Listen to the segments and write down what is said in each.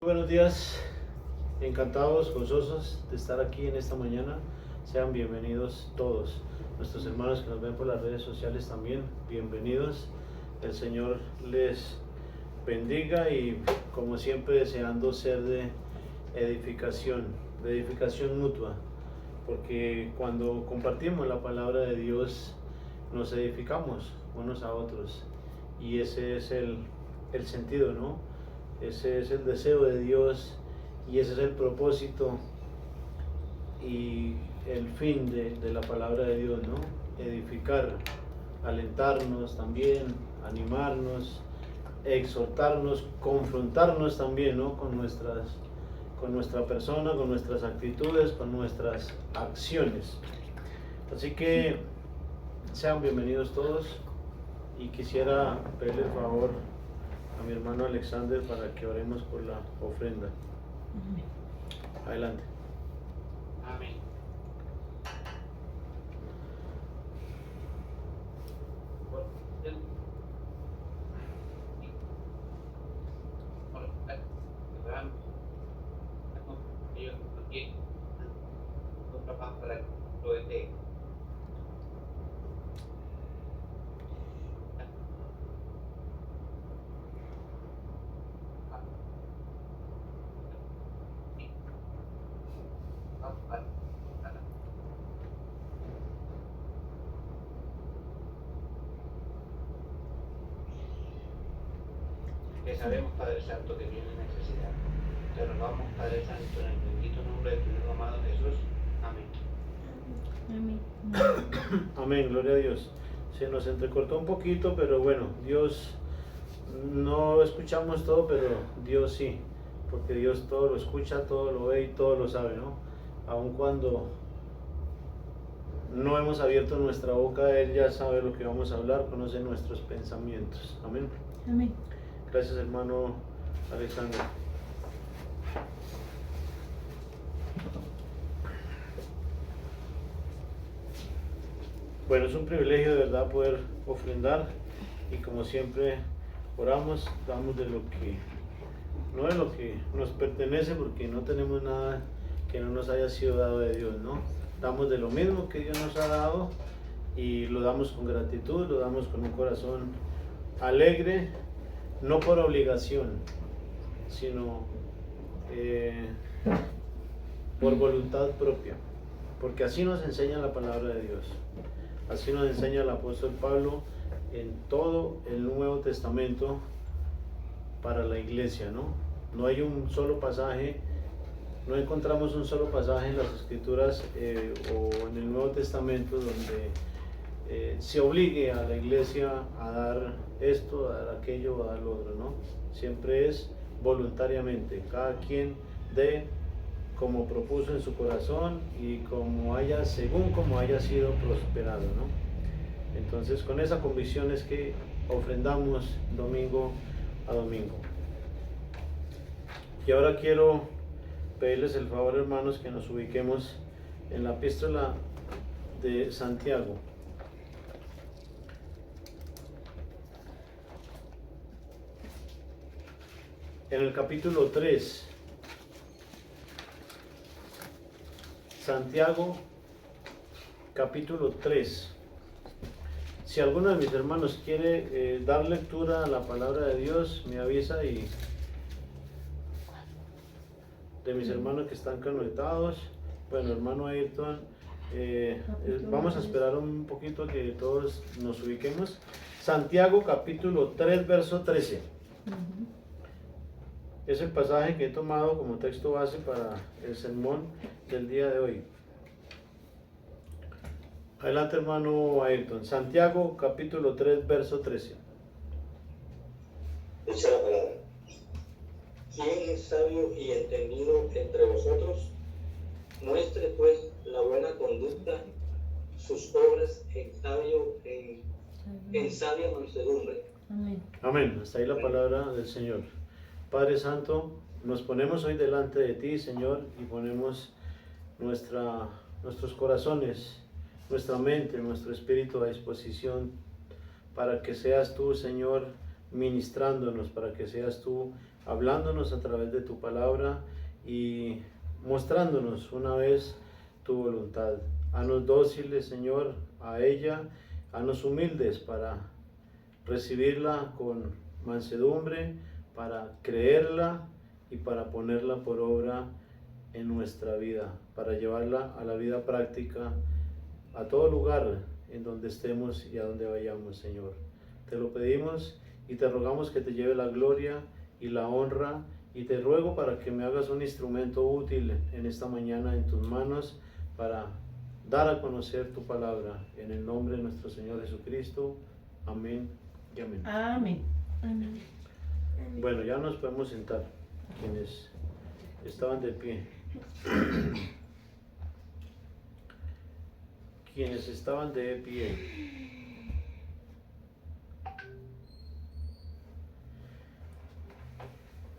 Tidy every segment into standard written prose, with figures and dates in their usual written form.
Buenos días, encantados, gozosos de estar aquí en esta mañana. Sean bienvenidos todos. Nuestros hermanos que nos ven por las redes sociales también, bienvenidos. El Señor les bendiga y como siempre deseando ser de edificación mutua. Porque cuando compartimos la palabra de Dios nos edificamos unos a otros. Y ese es el sentido, ¿no? Ese es el deseo de Dios y ese es el propósito y el fin de la palabra de Dios, ¿no? Edificar, alentarnos también, animarnos, exhortarnos, confrontarnos también, ¿no? Con nuestra persona, con nuestras actitudes, con nuestras acciones. Así que sean bienvenidos todos y quisiera pedirle el favor a mi hermano Alexander para que oremos por la ofrenda. Adelante. Amén. Que sabemos, Padre Santo, que tiene necesidad. Te rogamos, Padre Santo, en el bendito nombre de tu Hijo amado Jesús. Amén. Amén. Amén, gloria a Dios. Se nos entrecortó un poquito, pero bueno, Dios, no escuchamos todo, pero Dios sí, porque Dios todo lo escucha, todo lo ve y todo lo sabe, ¿no? Aun cuando no hemos abierto nuestra boca, Él ya sabe lo que vamos a hablar, conoce nuestros pensamientos. Amén. Amén. Gracias, hermano Alexander. Bueno, es un privilegio de verdad poder ofrendar y como siempre oramos, damos de lo que, no de lo que nos pertenece porque no tenemos nada que no nos haya sido dado de Dios, ¿no? Damos de lo mismo que Dios nos ha dado y lo damos con gratitud, lo damos con un corazón alegre, no por obligación, sino por voluntad propia, porque así nos enseña la palabra de Dios. Así nos enseña el apóstol Pablo en todo el Nuevo Testamento para la iglesia, ¿no? No hay un solo pasaje, no encontramos un solo pasaje en las Escrituras o en el Nuevo Testamento donde se obligue a la iglesia a dar esto, a dar aquello, a dar lo otro, ¿no? Siempre es voluntariamente, cada quien dé como propuso en su corazón y según como haya sido prosperado, ¿no? Entonces con esa convicción es que ofrendamos domingo a domingo. Y ahora quiero pedirles el favor, hermanos, que nos ubiquemos en la epístola de Santiago. En el capítulo 3. Santiago, capítulo 3. Si alguno de mis hermanos quiere dar lectura a la palabra de Dios, me avisa y de mis hermanos que están conectados. Bueno, hermano Ayrton, vamos a esperar un poquito a que todos nos ubiquemos. Santiago, capítulo 3, verso 13. Es el pasaje que he tomado como texto base para el sermón del día de hoy. Adelante, hermano Ayrton. Santiago, capítulo 3, verso 13. Dice la palabra: ¿quién es sabio y entendido entre vosotros? Muestre pues la buena conducta, sus obras en sabia mansedumbre. Amén. Amén. Hasta ahí la palabra del Señor. Padre Santo, nos ponemos hoy delante de ti, Señor, y ponemos nuestros corazones, nuestra mente, nuestro espíritu a disposición para que seas tú, Señor, ministrándonos, para que seas tú hablándonos a través de tu palabra y mostrándonos una vez tu voluntad. Haznos dóciles, Señor, a ella, haznos humildes para recibirla con mansedumbre, para creerla y para ponerla por obra en nuestra vida, para llevarla a la vida práctica, a todo lugar en donde estemos y a donde vayamos, Señor. Te lo pedimos y te rogamos que te lleve la gloria y la honra, y te ruego para que me hagas un instrumento útil en esta mañana en tus manos para dar a conocer tu palabra, en el nombre de nuestro Señor Jesucristo. Amén y amén. Amén. Amén. Bueno, ya nos podemos sentar, quienes estaban de pie. Quienes estaban de pie.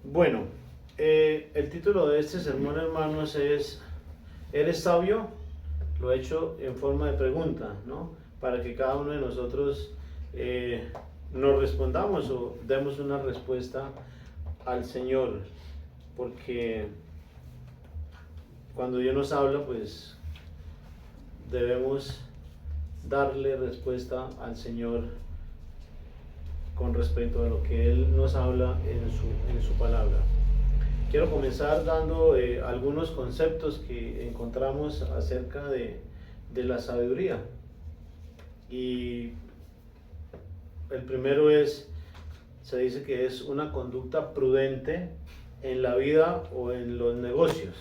Bueno, el título de este sermón, hermanos, es ¿eres sabio? Lo he hecho en forma de pregunta, ¿no? Para que cada uno de nosotros nos respondamos o demos una respuesta al Señor, porque cuando Dios nos habla, pues debemos darle respuesta al Señor con respecto a lo que Él nos habla en su palabra. Quiero comenzar dando algunos conceptos que encontramos acerca de la sabiduría. Y el primero se dice que es una conducta prudente en la vida o en los negocios.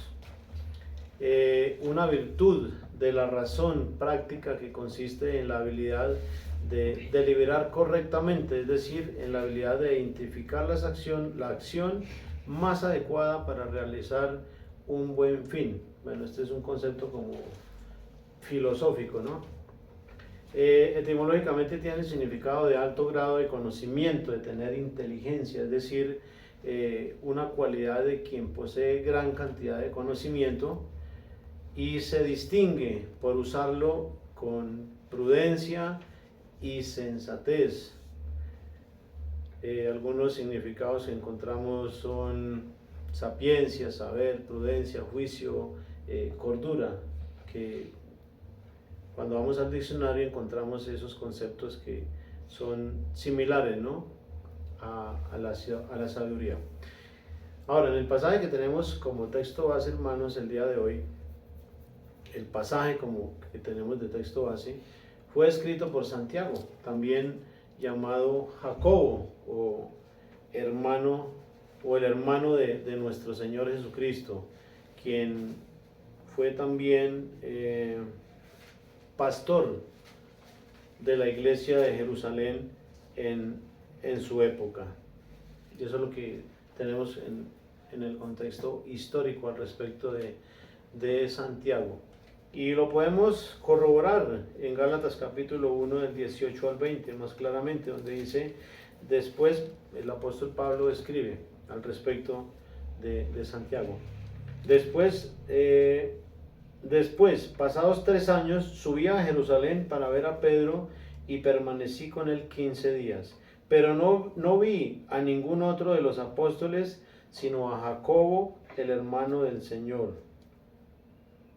Una virtud de la razón práctica que consiste en la habilidad de deliberar correctamente, es decir, en la habilidad de identificar la acción más adecuada para realizar un buen fin. Bueno, este es un concepto como filosófico, ¿no? Etimológicamente tiene el significado de alto grado de conocimiento, de tener inteligencia, es decir, una cualidad de quien posee gran cantidad de conocimiento y se distingue por usarlo con prudencia y sensatez. Algunos significados que encontramos son sapiencia, saber, prudencia, juicio, cordura, que cuando vamos al diccionario encontramos esos conceptos que son similares, ¿no? a la sabiduría. Ahora, en el pasaje que tenemos como texto base, hermanos, el día de hoy, el pasaje como que tenemos de texto base, fue escrito por Santiago, también llamado Jacobo, o el hermano de nuestro Señor Jesucristo, quien fue también pastor de la iglesia de Jerusalén en su época. Y eso es lo que tenemos en el contexto histórico al respecto de Santiago. Y lo podemos corroborar en Gálatas capítulo 1 del 18 al 20 más claramente, donde dice, después el apóstol Pablo escribe al respecto de Santiago. Después, pasados 3 años, subí a Jerusalén para ver a Pedro y permanecí con él 15 días. Pero no vi a ningún otro de los apóstoles, sino a Jacobo, el hermano del Señor.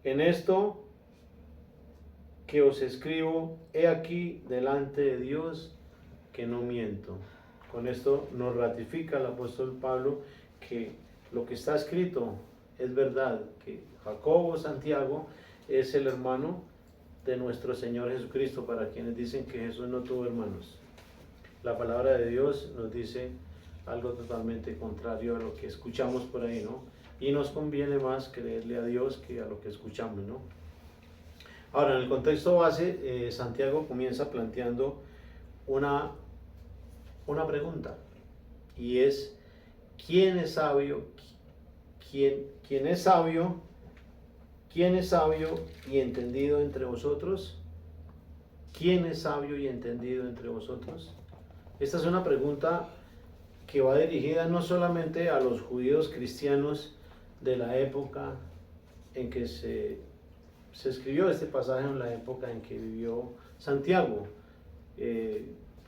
En esto que os escribo, he aquí delante de Dios que no miento. Con esto nos ratifica el apóstol Pablo que lo que está escrito es verdad, que Jacobo, Santiago, es el hermano de nuestro Señor Jesucristo, para quienes dicen que Jesús no tuvo hermanos. La palabra de Dios nos dice algo totalmente contrario a lo que escuchamos por ahí, ¿no? Y nos conviene más creerle a Dios que a lo que escuchamos, ¿no? Ahora, en el contexto base, Santiago comienza planteando una pregunta, y es, ¿quién es sabio? ¿Quién es sabio? ¿Quién es sabio y entendido entre vosotros? ¿Quién es sabio y entendido entre vosotros? Esta es una pregunta que va dirigida no solamente a los judíos cristianos de la época en que se escribió este pasaje, en la época en que vivió Santiago,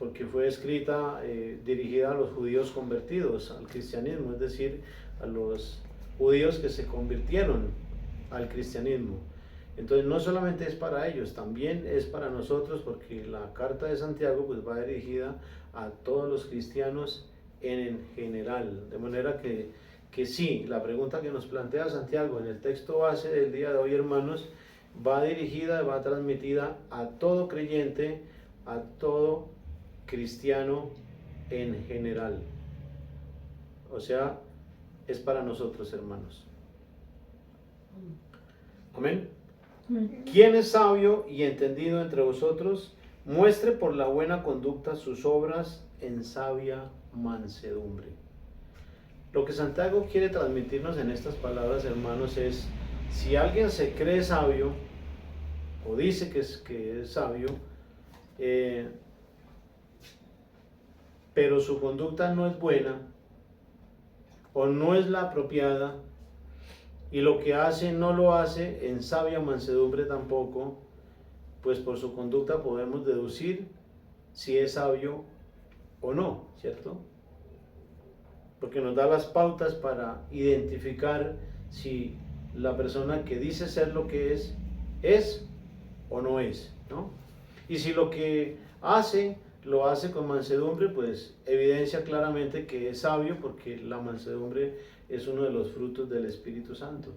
porque fue escrita dirigida a los judíos convertidos al cristianismo, es decir, a los judíos que se convirtieron al cristianismo. Entonces no solamente es para ellos, también es para nosotros, porque la carta de Santiago pues va dirigida a todos los cristianos en general. De manera que sí, la pregunta que nos plantea Santiago en el texto base del día de hoy, hermanos, va dirigida, va transmitida a todo creyente, a todo cristiano en general. O sea, es para nosotros, hermanos. Amén. ¿Quién es sabio y entendido entre vosotros? Muestre por la buena conducta sus obras en sabia mansedumbre. Lo que Santiago quiere transmitirnos en estas palabras, hermanos, es: si alguien se cree sabio o dice que es sabio, pero su conducta no es buena o no es la apropiada, y lo que hace no lo hace en sabia mansedumbre tampoco, pues por su conducta podemos deducir si es sabio o no, ¿cierto? Porque nos da las pautas para identificar si la persona que dice ser lo que es o no es, ¿no? Y si lo que hace, lo hace con mansedumbre, pues evidencia claramente que es sabio, porque la mansedumbre es uno de los frutos del Espíritu Santo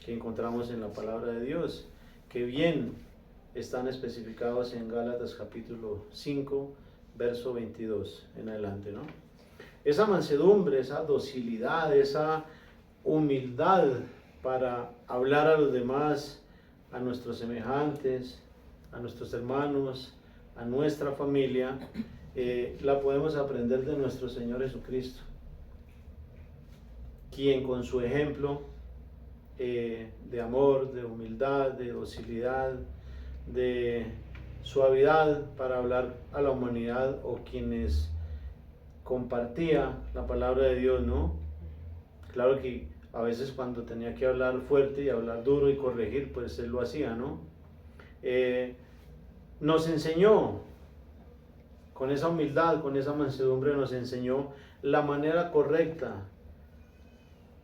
que encontramos en la palabra de Dios, que bien están especificados en Gálatas capítulo 5, verso 22 en adelante, ¿no? Esa mansedumbre, esa docilidad, esa humildad para hablar a los demás, a nuestros semejantes, a nuestros hermanos, a nuestra familia, la podemos aprender de nuestro Señor Jesucristo, quien con su ejemplo de amor, de humildad, de docilidad, de suavidad para hablar a la humanidad, o quienes compartía la palabra de Dios, ¿no? Claro que a veces cuando tenía que hablar fuerte y hablar duro y corregir, pues él lo hacía, ¿no? Nos enseñó, con esa humildad, con esa mansedumbre, nos enseñó la manera correcta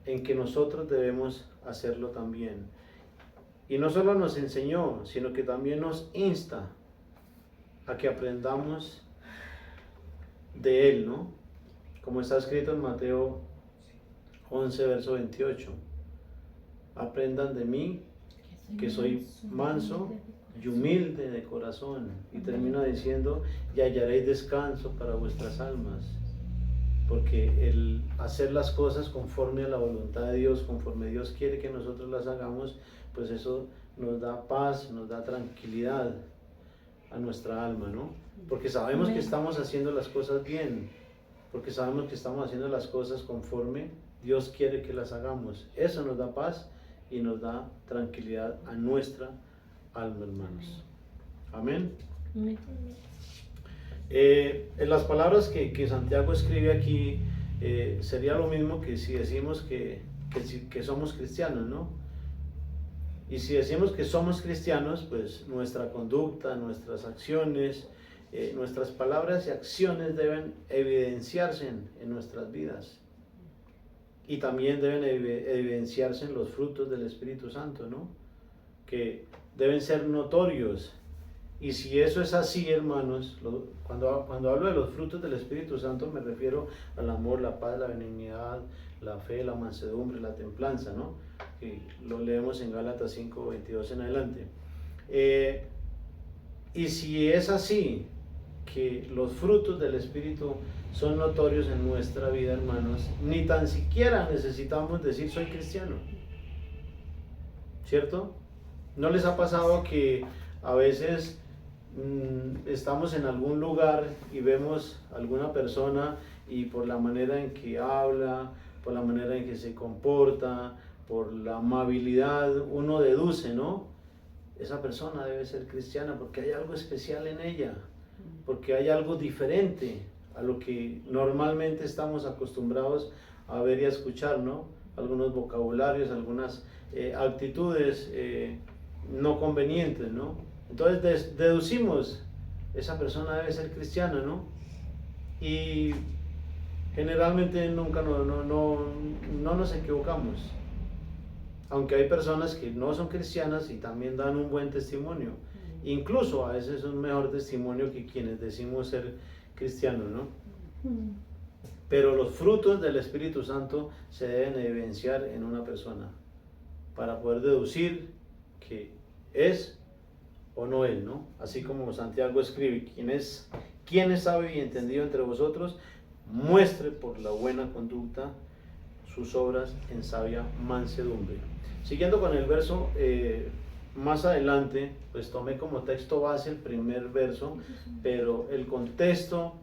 en que nosotros debemos hacerlo también. Y no solo nos enseñó, sino que también nos insta a que aprendamos de él, ¿no? Como está escrito en Mateo 11, verso 28. Aprendan de mí, que soy manso y humilde de corazón. Y termina diciendo: y hallaréis descanso para vuestras almas. Porque el hacer las cosas conforme a la voluntad de Dios, conforme Dios quiere que nosotros las hagamos, pues eso nos da paz, nos da tranquilidad a nuestra alma, ¿no? Porque sabemos que estamos haciendo las cosas bien, porque sabemos que estamos haciendo las cosas conforme Dios quiere que las hagamos. Eso nos da paz y nos da tranquilidad a nuestra alma, hermanos. Amén. En las palabras que Santiago escribe aquí, sería lo mismo que si decimos que somos cristianos, ¿no? Y si decimos que somos cristianos, pues nuestra conducta, nuestras acciones, nuestras palabras y acciones deben evidenciarse en nuestras vidas. Y también deben evidenciarse en los frutos del Espíritu Santo, ¿no? Que deben ser notorios. Y si eso es así, hermanos, cuando hablo de los frutos del Espíritu Santo, me refiero al amor, la paz, la benignidad, la fe, la mansedumbre, la templanza, ¿no? Que lo leemos en Gálatas 5, 22 en adelante. Y si es así, que los frutos del Espíritu son notorios en nuestra vida, hermanos, ni tan siquiera necesitamos decir soy cristiano, ¿cierto? ¿No les ha pasado que a veces estamos en algún lugar y vemos a alguna persona, y por la manera en que habla, por la manera en que se comporta, por la amabilidad, uno deduce, ¿no? Esa persona debe ser cristiana porque hay algo especial en ella, porque hay algo diferente a lo que normalmente estamos acostumbrados a ver y a escuchar, ¿no? Algunos vocabularios, algunas actitudes no convenientes, ¿no? Entonces deducimos esa persona debe ser cristiana, ¿no? Y generalmente nunca no nos equivocamos, aunque hay personas que no son cristianas y también dan un buen testimonio, incluso a veces es un mejor testimonio que quienes decimos ser cristianos, ¿no? Pero los frutos del Espíritu Santo se deben evidenciar en una persona para poder deducir que es o no es, ¿no? Así como Santiago escribe, quien es sabio y entendido entre vosotros, muestre por la buena conducta sus obras en sabia mansedumbre. Siguiendo con el verso, más adelante, pues tomé como texto base el primer verso, pero el contexto,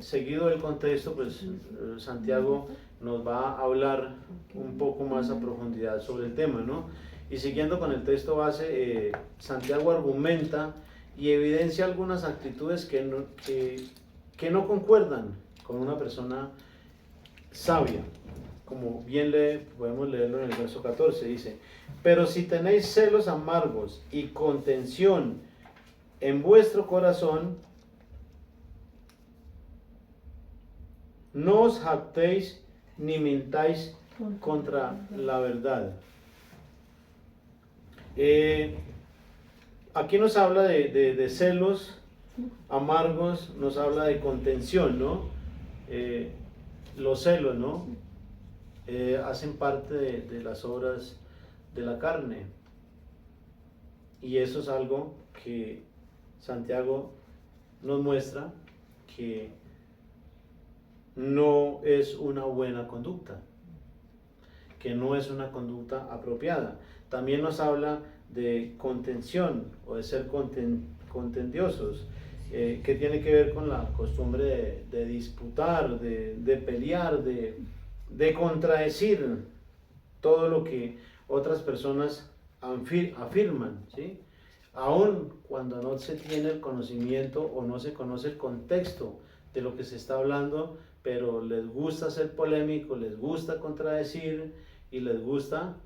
seguido del contexto, pues Santiago nos va a hablar un poco más a profundidad sobre el tema, ¿no? Y siguiendo con el texto base, Santiago argumenta y evidencia algunas actitudes que no concuerdan con una persona sabia. Como bien podemos leerlo en el verso 14, dice: pero si tenéis celos amargos y contención en vuestro corazón, no os jactéis ni mintáis contra la verdad. Aquí nos habla de celos amargos, nos habla de contención, ¿no? Los celos, ¿no? Hacen parte de las obras de la carne, y eso es algo que Santiago nos muestra que no es una buena conducta, que no es una conducta apropiada. También nos habla de contención o de ser contendiosos, que tiene que ver con la costumbre de disputar, de pelear, de contradecir todo lo que otras personas afirman, ¿sí? Aun cuando no se tiene el conocimiento o no se conoce el contexto de lo que se está hablando, pero les gusta ser polémico, les gusta contradecir y les gusta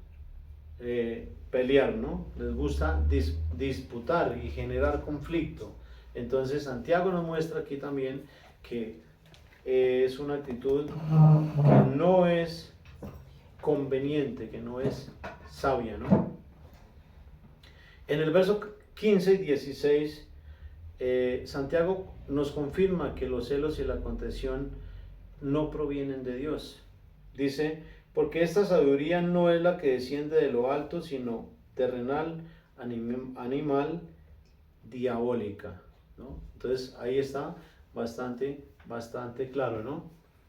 pelear, ¿no? Les gusta disputar y generar conflicto. Entonces Santiago nos muestra aquí también que es una actitud que no es conveniente, que no es sabia, ¿no? En el verso 15 y 16, Santiago nos confirma que los celos y la contención no provienen de Dios. Dice: porque esta sabiduría no es la que desciende de lo alto, sino terrenal, animal, diabólica, ¿no? Entonces ahí está bastante claro, ¿no?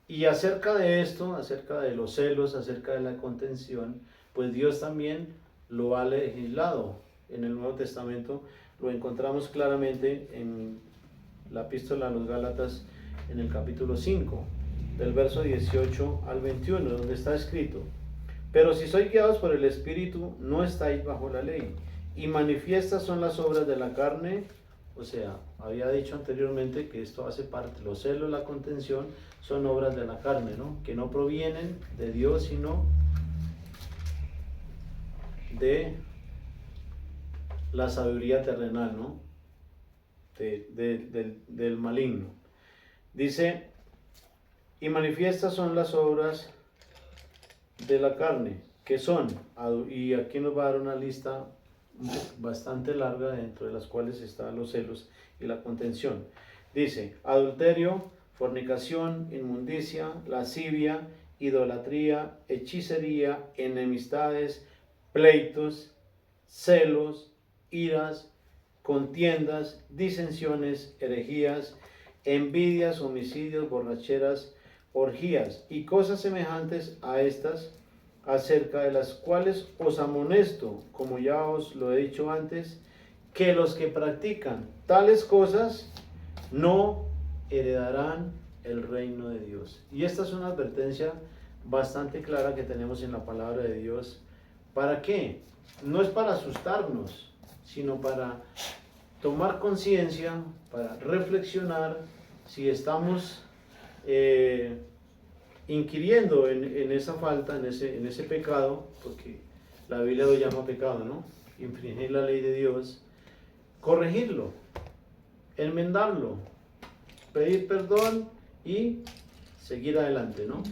Y acerca de esto, acerca de los celos, acerca de la contención, pues Dios también lo ha legislado. En el Nuevo Testamento lo encontramos claramente en la epístola a los Gálatas, en el capítulo 5, del verso 18 al 21, donde está escrito: pero si sois guiados por el Espíritu, no estáis bajo la ley. Y manifiestas son las obras de la carne. O sea, había dicho anteriormente que esto hace parte, los celos, la contención, son obras de la carne, ¿no? Que no provienen de Dios, sino de la sabiduría terrenal, ¿no? Del maligno. Dice: y manifiestas son las obras de la carne, que son, y aquí nos va a dar una lista bastante larga, dentro de las cuales están los celos y la contención. Dice: adulterio, fornicación, inmundicia, lascivia, idolatría, hechicería, enemistades, pleitos, celos, iras, contiendas, disensiones, herejías, envidias, homicidios, borracheras, orgías y cosas semejantes a estas, acerca de las cuales os amonesto, como ya os lo he dicho antes, que los que practican tales cosas no heredarán el reino de Dios. Y esta es una advertencia bastante clara que tenemos en la palabra de Dios. ¿Para qué? No es para asustarnos, sino para tomar conciencia, para reflexionar si estamos inquiriendo en esa falta, en ese pecado, porque la Biblia lo llama pecado, ¿no? Infringir la ley de Dios, corregirlo enmendarlo, pedir perdón y seguir adelante, ¿no?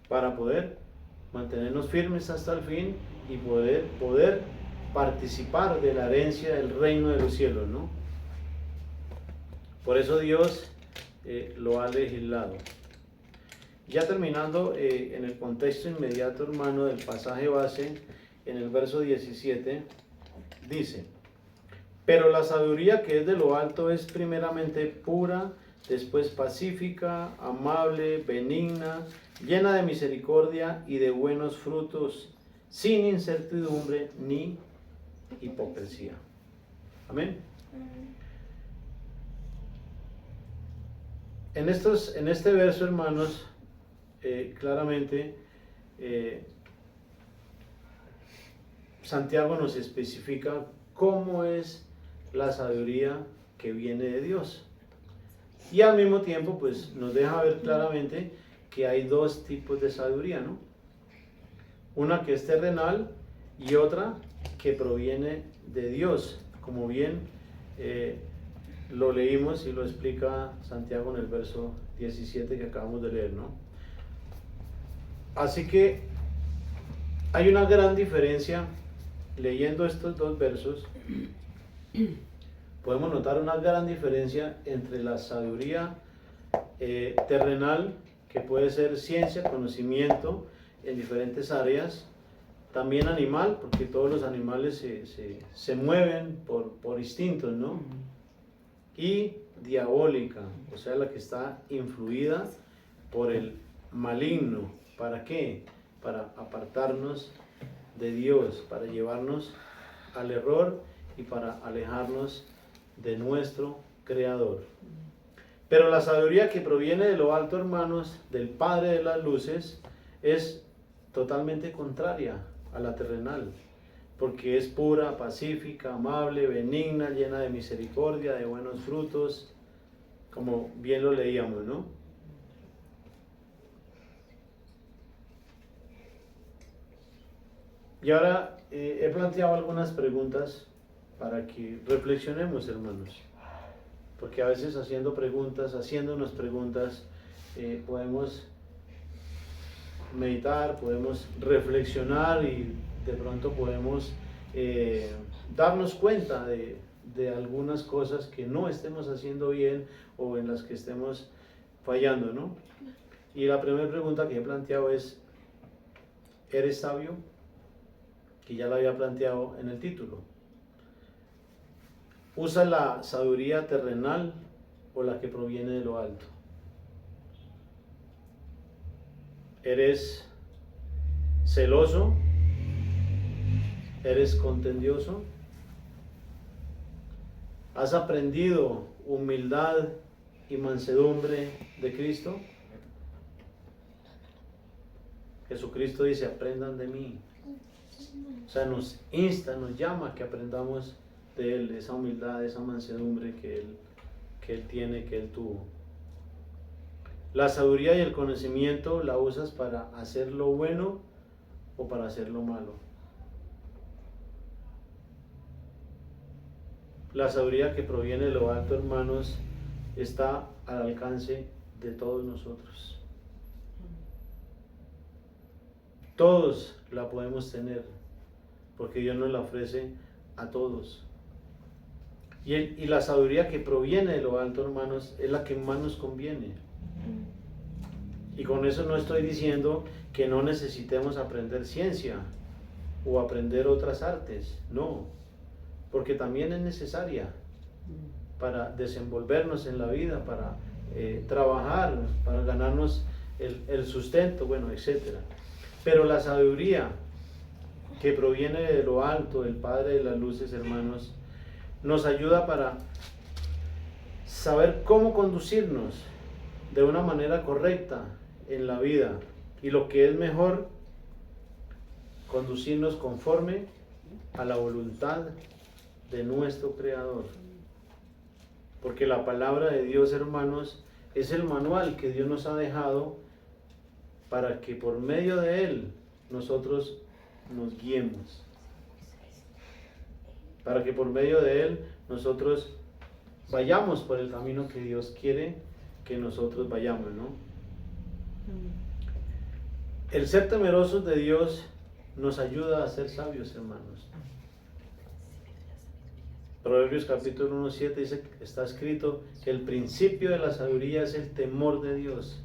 Para poder mantenernos firmes hasta el fin y poder participar de la herencia del reino de los cielos, ¿no? Por eso Dios lo ha legislado. Ya terminando en el contexto inmediato, hermano, del pasaje base, en el verso 17, dice: pero la sabiduría que es de lo alto es primeramente pura, después pacífica, amable, benigna, llena de misericordia y de buenos frutos, sin incertidumbre ni hipocresía. Amén. En este verso, hermanos, claramente Santiago nos especifica cómo es la sabiduría que viene de Dios. Y al mismo tiempo, pues nos deja ver claramente que hay dos tipos de sabiduría, ¿no? Una que es terrenal y otra que proviene de Dios, como bien lo leímos y lo explica Santiago en el verso 17 que acabamos de leer, ¿no? Así que hay una gran diferencia leyendo estos dos versos. Podemos notar una gran diferencia entre la sabiduría terrenal, que puede ser ciencia, conocimiento en diferentes áreas, también animal, porque todos los animales se mueven por instintos, ¿no? Y diabólica, o sea, la que está influida por el maligno. ¿Para qué? Para apartarnos de Dios, para llevarnos al error y para alejarnos de nuestro Creador. Pero la sabiduría que proviene de lo alto, hermanos, del Padre de las luces, es totalmente contraria a la terrenal, porque es pura, pacífica, amable, benigna, llena de misericordia, de buenos frutos, como bien lo leíamos, ¿no? Y ahora he planteado algunas preguntas para que reflexionemos, hermanos, porque a veces haciéndonos preguntas, podemos meditar, podemos reflexionar y de pronto podemos darnos cuenta de algunas cosas que no estemos haciendo bien o en las que estemos fallando, ¿no? Y la primera pregunta que he planteado es: ¿eres sabio? Que ya la había planteado en el título. ¿Usa la sabiduría terrenal o la que proviene de lo alto? ¿Eres celoso? ¿Eres contendioso? ¿Has aprendido humildad y mansedumbre de Cristo? Jesucristo dice: aprendan de mí. O sea, nos insta, nos llama a que aprendamos de Él, esa humildad, esa mansedumbre que Él tiene, que Él tuvo. La sabiduría y el conocimiento la usas para hacer lo bueno o para hacer lo malo. La sabiduría que proviene de lo alto, hermanos, está al alcance de todos nosotros. Todos la podemos tener, porque Dios nos la ofrece a todos. Y la sabiduría que proviene de lo alto, hermanos, es la que más nos conviene. Y con eso no estoy diciendo que no necesitemos aprender ciencia o aprender otras artes, no, porque también es necesaria para desenvolvernos en la vida, para trabajar, para ganarnos el sustento, bueno, etcétera. Pero la sabiduría que proviene de lo alto, del Padre de las luces, hermanos, nos ayuda para saber cómo conducirnos de una manera correcta en la vida, y lo que es mejor, conducirnos conforme a la voluntad de nuestro Creador. Porque la palabra de Dios, hermanos, es el manual que Dios nos ha dejado para que por medio de Él nosotros nos guiemos, para que por medio de Él nosotros vayamos por el camino que Dios quiere que nosotros vayamos, ¿no? El ser temerosos de Dios nos ayuda a ser sabios, hermanos. Proverbios capítulo 1:7 dice, está escrito que el principio de la sabiduría es el temor de Dios.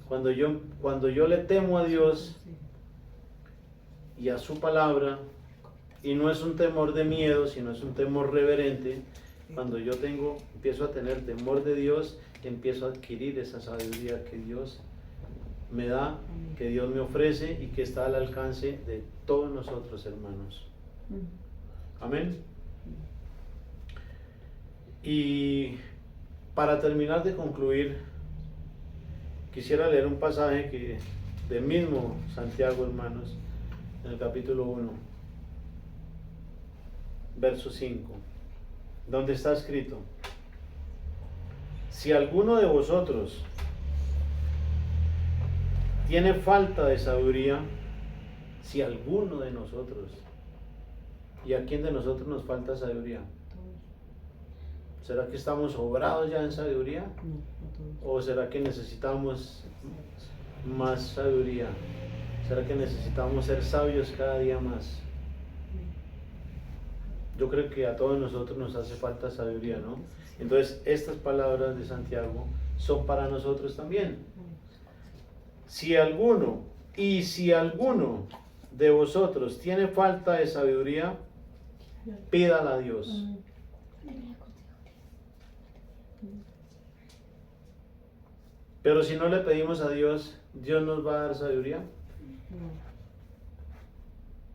Cuando yo le temo a Dios y a su palabra, y no es un temor de miedo, sino es un temor reverente, cuando yo empiezo a tener temor de Dios, empiezo a adquirir esa sabiduría que Dios me da, que Dios me ofrece y que está al alcance de todos nosotros, hermanos. Amén. Y para terminar de concluir, quisiera leer un pasaje del mismo Santiago, hermanos, en el capítulo 1, verso 5, donde está escrito: si alguno de vosotros tiene falta de sabiduría, si alguno de nosotros, ¿y a quién de nosotros nos falta sabiduría? ¿Será que estamos sobrados ya en sabiduría? ¿O será que necesitamos más sabiduría? ¿Será que necesitamos ser sabios cada día más? Yo creo que a todos nosotros nos hace falta sabiduría, ¿no? Entonces, estas palabras de Santiago son para nosotros también. Si alguno de vosotros tiene falta de sabiduría, pídala a Dios. Pero si no le pedimos a Dios, ¿Dios nos va a dar sabiduría?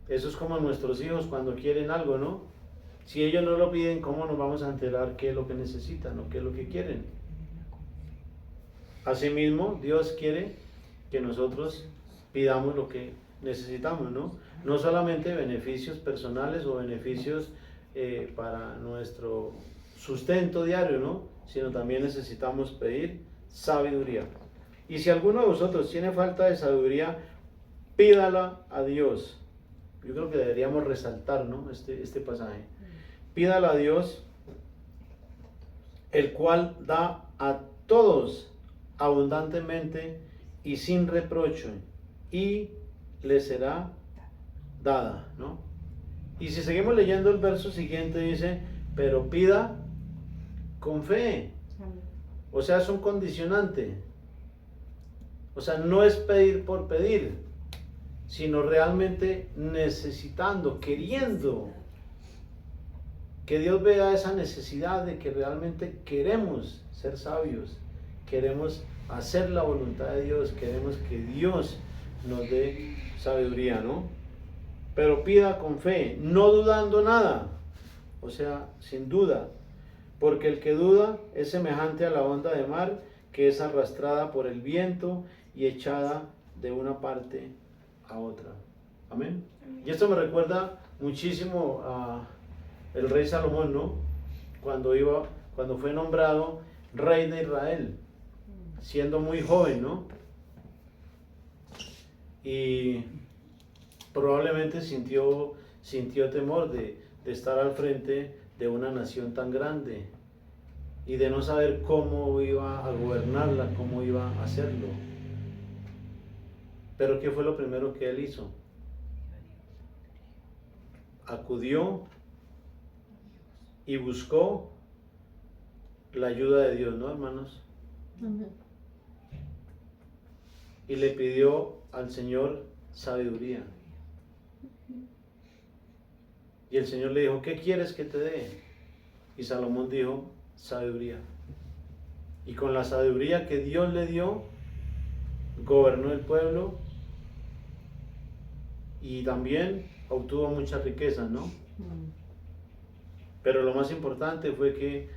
Eso es como nuestros hijos cuando quieren algo, ¿no? Si ellos no lo piden, ¿cómo nos vamos a enterar qué es lo que necesitan o qué es lo que quieren? Asimismo, Dios quiere que nosotros pidamos lo que necesitamos, ¿no? No solamente beneficios personales o beneficios para nuestro sustento diario, ¿no? Sino también necesitamos pedir sabiduría. Y si alguno de vosotros tiene falta de sabiduría, pídala a Dios. Yo creo que deberíamos resaltar, ¿no? este pasaje. Pídala a Dios, el cual da a todos abundantemente y sin reproche, y le será dada, ¿no? Y si seguimos leyendo el verso siguiente, dice, pero pida con fe. O sea, es un condicionante. O sea, no es pedir por pedir, sino realmente necesitando, queriendo. Que Dios vea esa necesidad de que realmente queremos ser sabios, queremos hacer la voluntad de Dios, queremos que Dios nos dé sabiduría, ¿no? Pero pida con fe, no dudando nada, o sea, sin duda, porque el que duda es semejante a la onda de mar que es arrastrada por el viento y echada de una parte a otra. Amén. Y esto me recuerda muchísimo a el rey Salomón, ¿no? Cuando fue nombrado rey de Israel, siendo muy joven, ¿no? Y probablemente sintió temor de estar al frente de una nación tan grande y de no saber cómo iba a gobernarla, cómo iba a hacerlo. Pero ¿qué fue lo primero que él hizo? Acudió y buscó la ayuda de Dios, ¿no, hermanos? Y le pidió al Señor sabiduría. Y el Señor le dijo, ¿qué quieres que te dé? Y Salomón dijo, sabiduría. Y con la sabiduría que Dios le dio, gobernó el pueblo y también obtuvo muchas riquezas, ¿no? Pero lo más importante fue que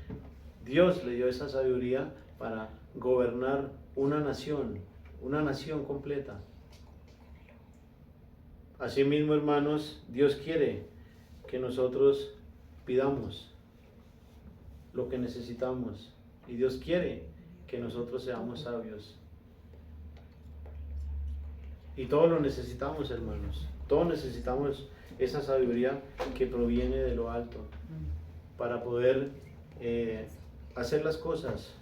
Dios le dio esa sabiduría para gobernar una nación completa. Asimismo, hermanos, Dios quiere que nosotros pidamos lo que necesitamos y Dios quiere que nosotros seamos sabios. Y todos lo necesitamos, hermanos. Todos necesitamos esa sabiduría que proviene de lo alto para poder hacer las cosas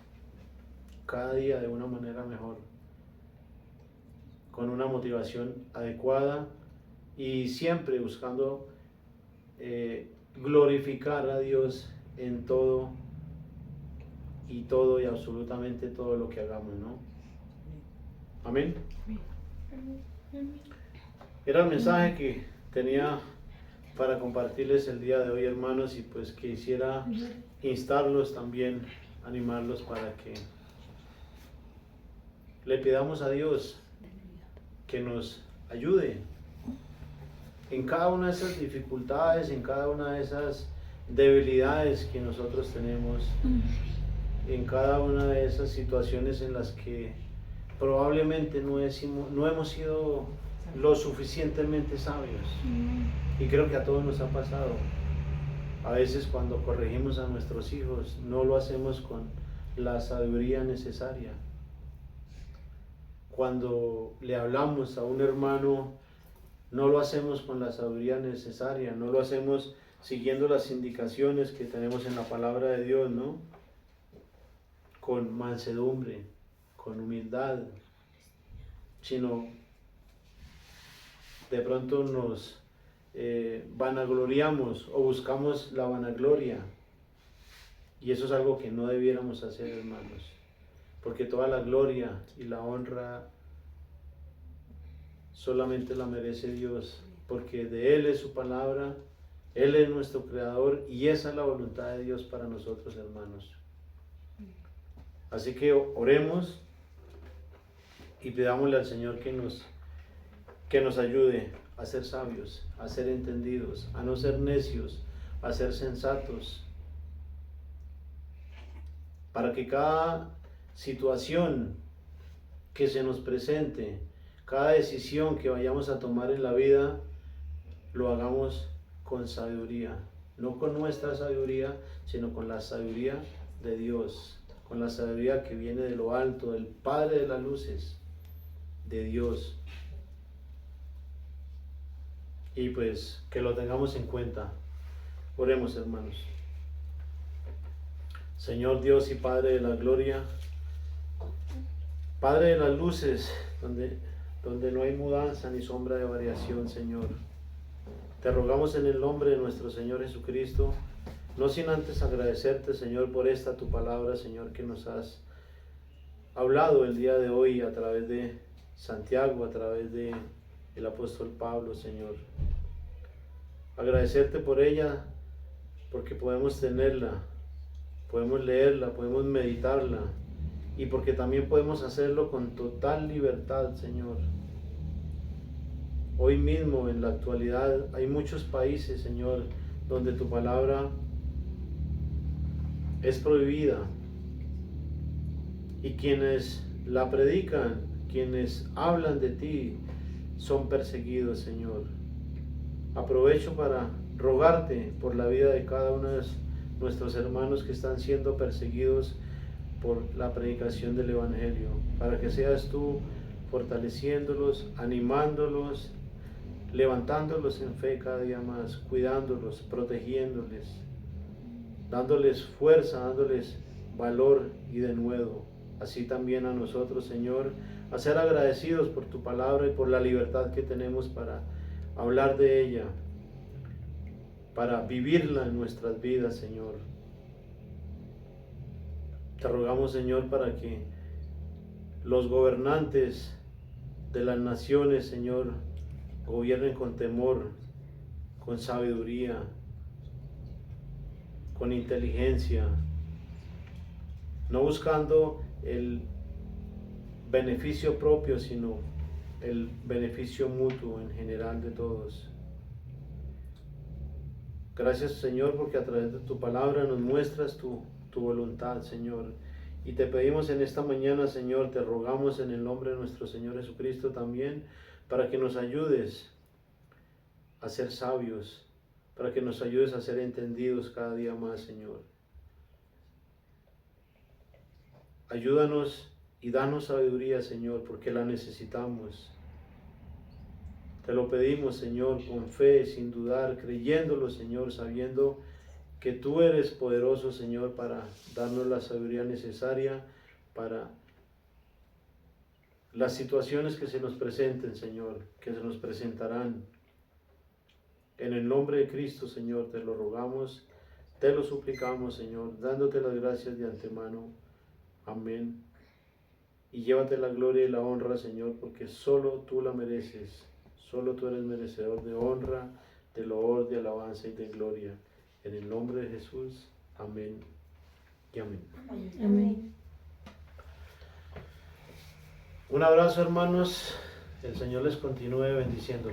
cada día de una manera mejor, con una motivación adecuada y siempre buscando glorificar a Dios en todo y absolutamente todo lo que hagamos, ¿no? Amén. Era el mensaje que tenía para compartirles el día de hoy, hermanos, y pues quisiera instarlos también, animarlos para que le pidamos a Dios que nos ayude en cada una de esas dificultades, en cada una de esas debilidades que nosotros tenemos, en cada una de esas situaciones en las que probablemente no hemos sido lo suficientemente sabios. Y creo que a todos nos ha pasado. A veces cuando corregimos a nuestros hijos no lo hacemos con la sabiduría necesaria. Cuando le hablamos a un hermano no lo hacemos con la sabiduría necesaria, no lo hacemos siguiendo las indicaciones que tenemos en la palabra de Dios, ¿no? Con mansedumbre, con humildad, sino de pronto nos vanagloriamos o buscamos la vanagloria, y eso es algo que no debiéramos hacer, hermanos, porque toda la gloria y la honra solamente la merece Dios, porque de Él es su palabra, Él es nuestro creador y esa es la voluntad de Dios para nosotros, hermanos. Así que oremos y pidámosle al Señor que nos ayude a ser sabios, a ser entendidos, a no ser necios, a ser sensatos, para que cada situación que se nos presente, cada decisión que vayamos a tomar en la vida, lo hagamos con sabiduría, no con nuestra sabiduría, sino con la sabiduría de Dios, con la sabiduría que viene de lo alto, del Padre de las luces, de Dios. Y pues que lo tengamos en cuenta. Oremos, hermanos. Señor Dios y Padre de la gloria, Padre de las luces, donde no hay mudanza ni sombra de variación, Señor. Te rogamos en el nombre de nuestro Señor Jesucristo, no sin antes agradecerte, Señor, por esta tu palabra, Señor, que nos has hablado el día de hoy a través de Santiago, a través de el apóstol Pablo, Señor. Agradecerte por ella, porque podemos tenerla, podemos leerla, podemos meditarla, y porque también podemos hacerlo con total libertad, Señor. Hoy mismo, en la actualidad, hay muchos países, Señor, donde tu palabra es prohibida, y quienes la predican, quienes hablan de ti, son perseguidos, Señor. Aprovecho para rogarte por la vida de cada uno de nuestros hermanos que están siendo perseguidos por la predicación del Evangelio, para que seas tú fortaleciéndolos, animándolos, levantándolos en fe cada día más, cuidándolos, protegiéndoles, dándoles fuerza, dándoles valor y denuedo. Así también a nosotros, Señor, a ser agradecidos por tu palabra y por la libertad que tenemos para hablar de ella, para vivirla en nuestras vidas, Señor. Te rogamos, Señor, para que los gobernantes de las naciones, Señor, gobiernen con temor, con sabiduría, con inteligencia, no buscando el beneficio propio, sino el beneficio mutuo en general de todos. Gracias, Señor, porque a través de tu palabra nos muestras tu voluntad, Señor. Y te pedimos en esta mañana, Señor, te rogamos en el nombre de nuestro Señor Jesucristo también, para que nos ayudes a ser sabios, para que nos ayudes a ser entendidos cada día más, Señor. Ayúdanos y danos sabiduría, Señor, porque la necesitamos. Te lo pedimos, Señor, con fe, sin dudar, creyéndolo, Señor, sabiendo que tú eres poderoso, Señor, para darnos la sabiduría necesaria para las situaciones que se nos presenten, Señor, que se nos presentarán. En el nombre de Cristo, Señor, te lo rogamos, te lo suplicamos, Señor, dándote las gracias de antemano. Amén. Y llévate la gloria y la honra, Señor, porque solo tú la mereces. Solo tú eres merecedor de honra, de loor, de alabanza y de gloria. En el nombre de Jesús. Amén y amén. Amén. Un abrazo, hermanos. El Señor les continúe bendiciendo.